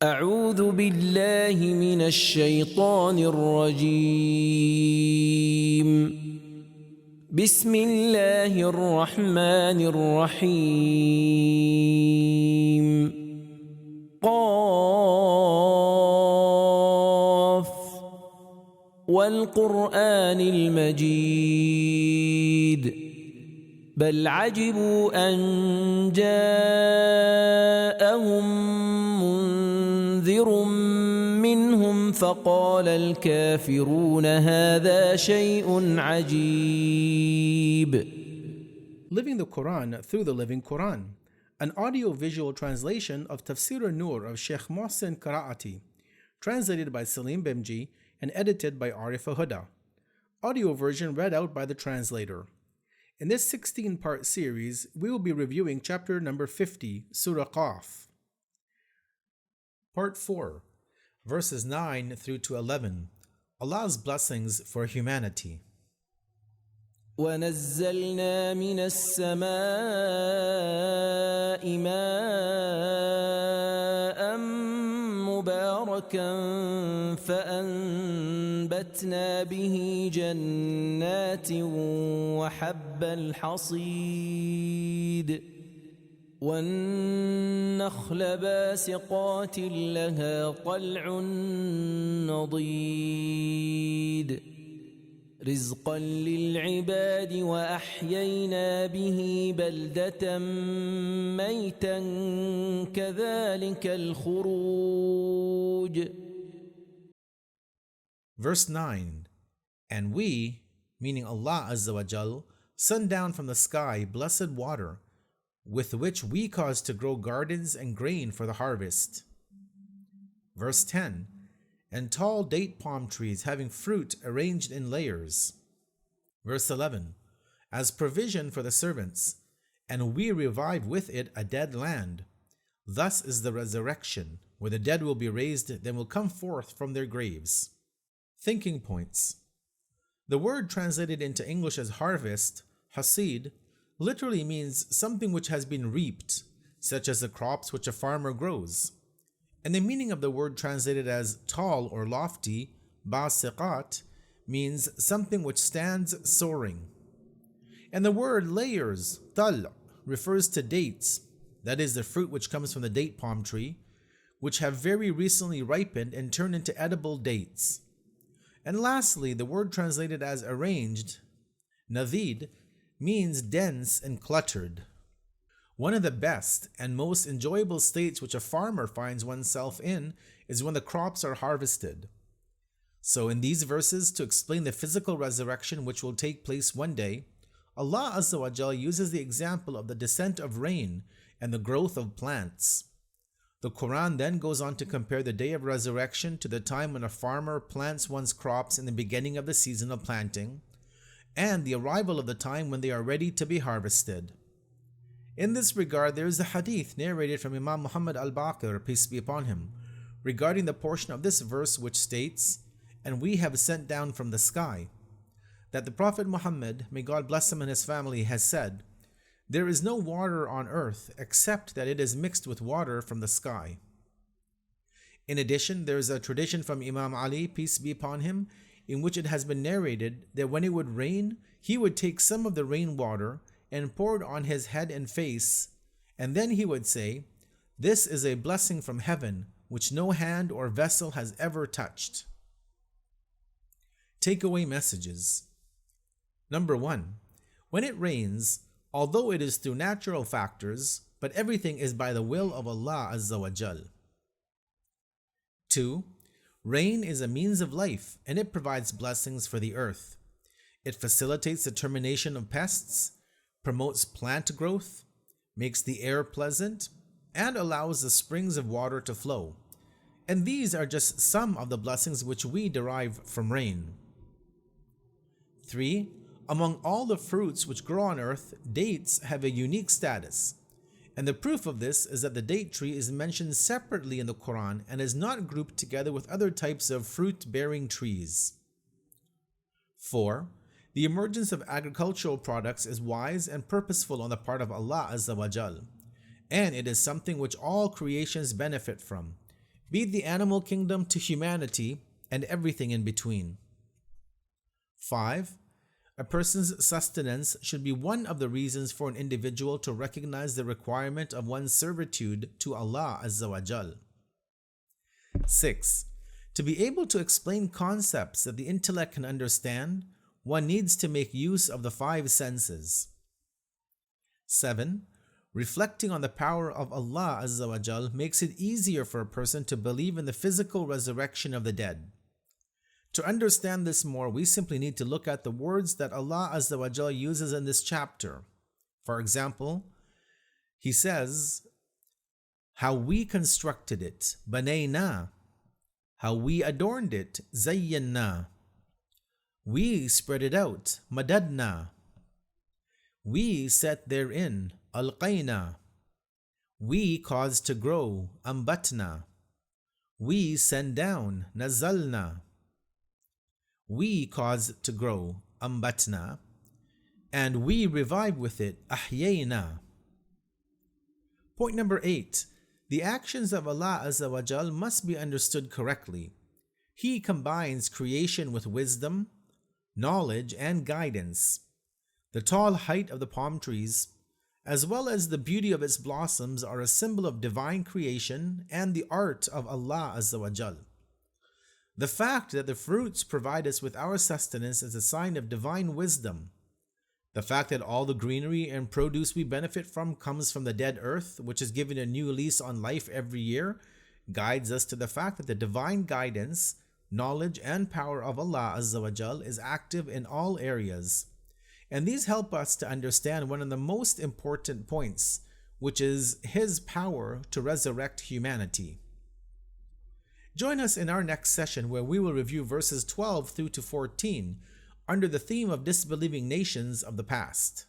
أعوذ بالله من الشيطان الرجيم. بسم الله الرحمن الرحيم. قاف والقرآن المجيد بل عجبوا أن جاءهم منذر منهم فقال الكافرون هذا شيء عجيب. Living the Quran through the Living Quran, an audio-visual translation of Tafseer Nur of 𝐒𝐔𝐏𝐏𝐿 Qira'ati, translated by Salim Bimji and edited by 𝐼𝐴. Audio version read out by the translator. In this 16-part series, we will be reviewing chapter number 50, Surah Qaaf. Part 4, verses 9 through to 11, Allah's blessings for humanity. وَنَزَّلْنَا مِنَ السَّمَاءِ مَاءً مُبَارَكًا فَأَنبَتْنَا بِهِ جَنَّاتٍ وَحَبَّ الْحَصِيدِ وَالنَّخْلَ بَاسِقَاتٍ لَهَا طَلْعٌ نَضِيدٌ رزقا للعباد وأحيينا به بلدة ميتا كذلك الخروج. Verse 9, and we, meaning Allah Azza wa Jal, send down from the sky blessed water, with which we cause to grow gardens and grain for the harvest. Verse 10, and tall date palm trees having fruit arranged in layers. Verse 11, as provision for the servants, and we revive with it a dead land. Thus is the resurrection, where the dead will be raised, then will come forth from their graves. Thinking points. The word translated into English as harvest, hasid, literally means something which has been reaped, such as the crops which a farmer grows. And the meaning of the word translated as tall or lofty, basiqat, means something which stands soaring. And the word layers, tal, refers to dates, that is the fruit which comes from the date palm tree, which have very recently ripened and turned into edible dates. And lastly, the word translated as arranged, navid, means dense and cluttered. One of the best and most enjoyable states which a farmer finds oneself in is when the crops are harvested. So in these verses, to explain the physical resurrection which will take place one day, Allah Azza wa Jal uses the example of the descent of rain and the growth of plants. The Quran then goes on to compare the day of resurrection to the time when a farmer plants one's crops in the beginning of the season of planting, and the arrival of the time when they are ready to be harvested. In this regard, there is a hadith narrated from Imam Muhammad al-Baqir, peace be upon him, regarding the portion of this verse which states, and we have sent down from the sky, that the Prophet Muhammad, may God bless him and his family, has said, there is no water on earth except that it is mixed with water from the sky. In addition, there is a tradition from Imam Ali, peace be upon him, in which it has been narrated that when it would rain, he would take some of the rainwater and poured on his head and face, and then he would say, this is a blessing from heaven which no hand or vessel has ever touched. Takeaway messages. Number 1. When it rains, although it is through natural factors, but everything is by the will of Allah Azza wa Jal. 2. Rain is a means of life and it provides blessings for the earth. It facilitates the termination of pests, promotes plant growth, makes the air pleasant, and allows the springs of water to flow. And these are just some of the blessings which we derive from rain. 3. Among all the fruits which grow on earth, dates have a unique status. And the proof of this is that the date tree is mentioned separately in the Quran and is not grouped together with other types of fruit-bearing trees. 4. The emergence of agricultural products is wise and purposeful on the part of Allah Azza wa Jal, and it is something which all creations benefit from, be it the animal kingdom to humanity and everything in between. 5. A person's sustenance should be one of the reasons for an individual to recognize the requirement of one's servitude to Allah Azza wa Jal. 6. To be able to explain concepts that the intellect can understand, one needs to make use of the 5 senses. 7. Reflecting on the power of Allah Azza wa Jal makes it easier for a person to believe in the physical resurrection of the dead. To understand this more, we simply need to look at the words that Allah Azza wa Jal uses in this chapter. For example, He says, how we constructed it, banayna. How we adorned it, zayyana. We spread it out, madadna. We set therein, alqayna. We caused to grow, ambatna. We send down, nazalna. We caused to grow, ambatna. And we revive with it, ahyayna. Point number 8. The actions of Allah Azza wa Jal must be understood correctly. He combines creation with wisdom, knowledge, and guidance. The tall height of the palm trees, as well as the beauty of its blossoms, are a symbol of divine creation and the art of Allah Azza wa Jal. The fact that the fruits provide us with our sustenance is a sign of divine wisdom. The fact that all the greenery and produce we benefit from comes from the dead earth, which is given a new lease on life every year, guides us to the fact that the divine guidance, knowledge, and power of Allah Azza wa Jal is active in all areas. And these help us to understand one of the most important points, which is His power to resurrect humanity. Join us in our next session where we will review verses 12 through to 14, under the theme of disbelieving nations of the past.